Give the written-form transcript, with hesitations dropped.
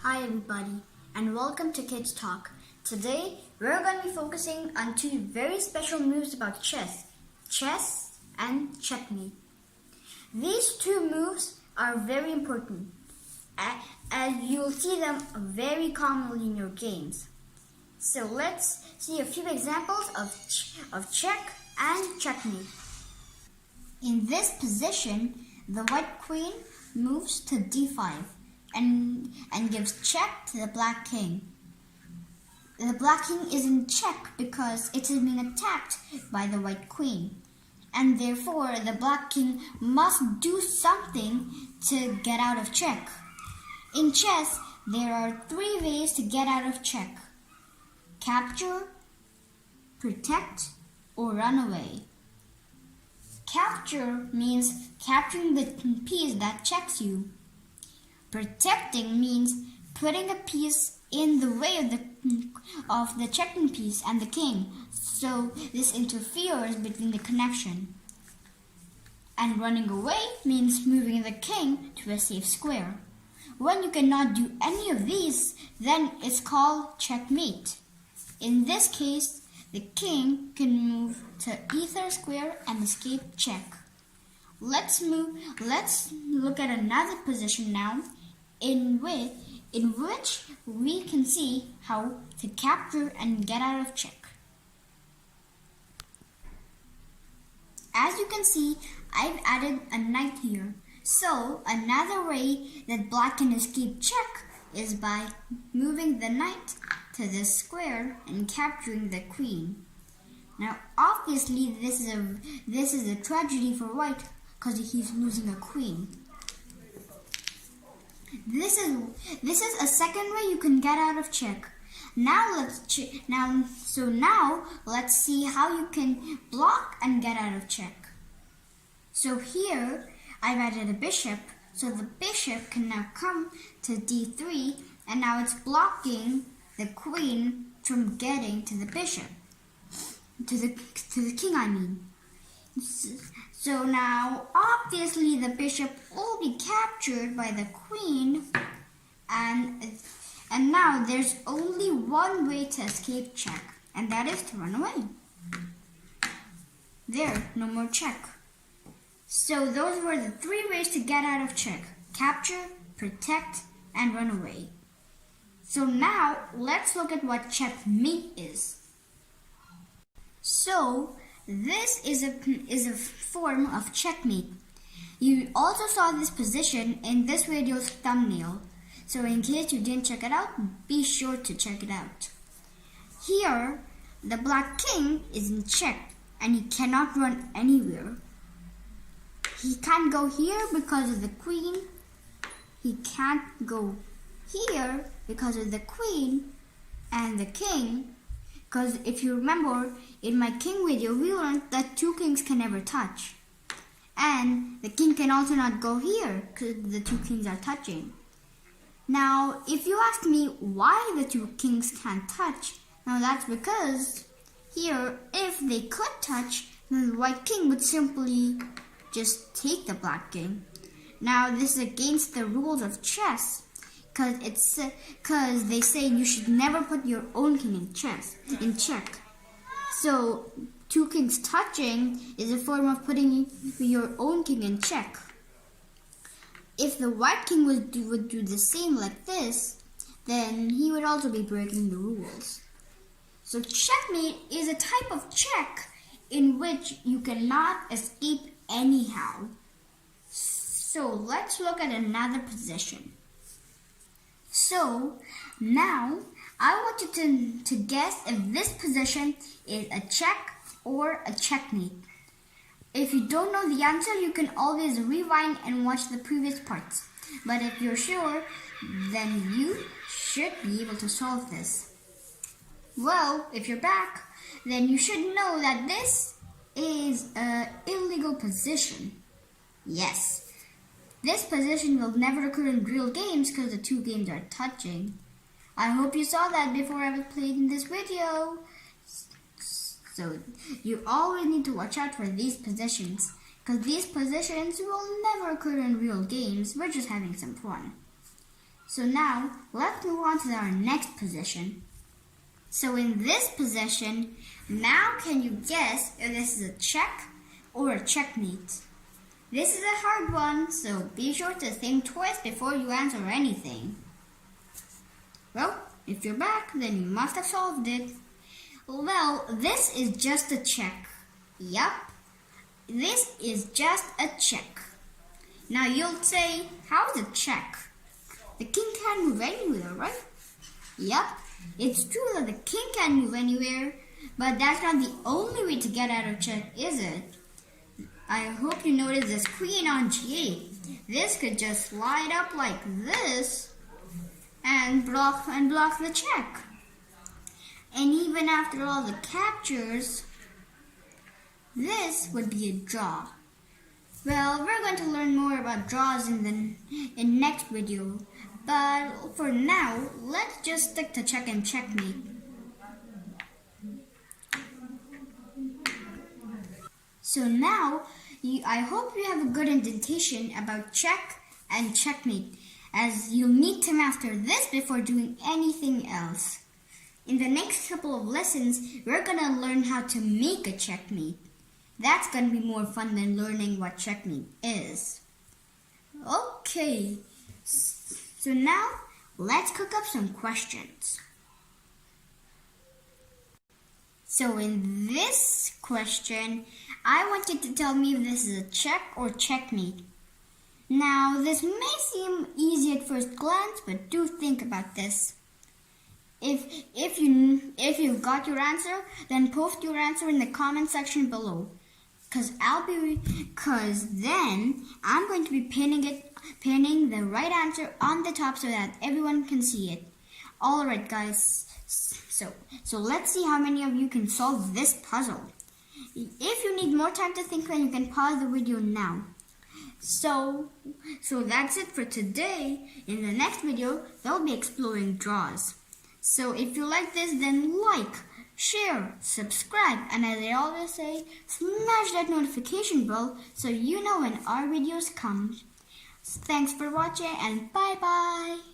Hi everybody, and welcome to Kids Talk. Today, we're going to be focusing on two very special moves about chess and checkmate. These two moves are very important, as you'll see them very commonly in your games. So let's see a few examples of check and checkmate. In this position, the white queen moves to d5 and gives check to the black king. The black king is in check because it is being attacked by the white queen, and therefore the black king must do something to get out of check. In chess, there are three ways to get out of check: capture, protect, or run away. Capture means capturing the piece that checks you. Protecting means putting a piece in the way of the checking piece and the king, so this interferes between the connection. And running away means moving the king to a safe square. When you cannot do any of these, then it's called checkmate. In this case, the king can move to e3 square and escape check. Let's look at another position now in which we can see how to capture and get out of check. As you can see, I've added a knight here. So another way that black can escape check is by moving the knight to this square and capturing the queen. Now obviously this is a tragedy for white because he's losing a queen. This is a second way you can get out of check. Now let's see how you can block and get out of check. So here I've added a bishop, so the bishop can now come to d3, and now it's blocking the queen from getting to the bishop, to the king, I mean. So now, obviously, the bishop will be captured by the queen, and now there's only one way to escape check, and that is to run away. There, no more check. So those were the three ways to get out of check: capture, protect, and run away. So now, let's look at what checkmate is. So, this is a form of checkmate. You also saw this position in this video's thumbnail. So in case you didn't check it out, be sure to check it out. Here, the black king is in check and he cannot run anywhere. He can't go here because of the queen. He can't go here because of the queen and the king. Because if you remember, in my king video, we learned that two kings can never touch. And the king can also not go here because the two kings are touching. Now, if you ask me why the two kings can't touch, now that's because here, if they could touch, then the white king would simply just take the black king. Now, this is against the rules of chess, because they say you should never put your own king in check. So two kings touching is a form of putting your own king in check. If the white king would do the same like this, then he would also be breaking the rules. So checkmate is a type of check in which you cannot escape anyhow. So let's look at another position. So now I want you to guess if this position is a check or a checkmate. If you don't know the answer, you can always rewind and watch the previous parts. But if you're sure, then you should be able to solve this. Well, if you're back, then you should know that this is an illegal position. Yes. This position will never occur in real games because the two games are touching. I hope you saw that before I was played in this video. So you always need to watch out for these positions because these positions will never occur in real games. We're just having some fun. So now, let's move on to our next position. So in this position, now can you guess if this is a check or a checkmate? This is a hard one, so be sure to think twice before you answer anything. Well, if you're back, then you must have solved it. Well, this is just a check. Yup, this is just a check. Now you'll say, how's a check? The king can't move anywhere, right? Yup, it's true that the king can't move anywhere, but that's not the only way to get out of check, is it? I hope you noticed this queen on g8. This could just slide up like this and block the check. And even after all the captures, this would be a draw. Well, we're going to learn more about draws in next video, but for now, let's just stick to check and checkmate. So now, I hope you have a good indentation about check and checkmate, as you'll need to master this before doing anything else. In the next couple of lessons, we're going to learn how to make a checkmate. That's going to be more fun than learning what checkmate is. Okay, so now let's cook up some questions. So in this question, I want you to tell me if this is a check or checkmate. Now, this may seem easy at first glance, but do think about this. If you've got your answer, then post your answer in the comment section below. Cause then I'm going to be pinning the right answer on the top so that everyone can see it. Alright guys, so let's see how many of you can solve this puzzle. If you need more time to think, then you can pause the video now. So that's it for today. In the next video, they'll be exploring draws. So if you like this, then like, share, subscribe, and as I always say, smash that notification bell so you know when our videos come. Thanks for watching and bye bye.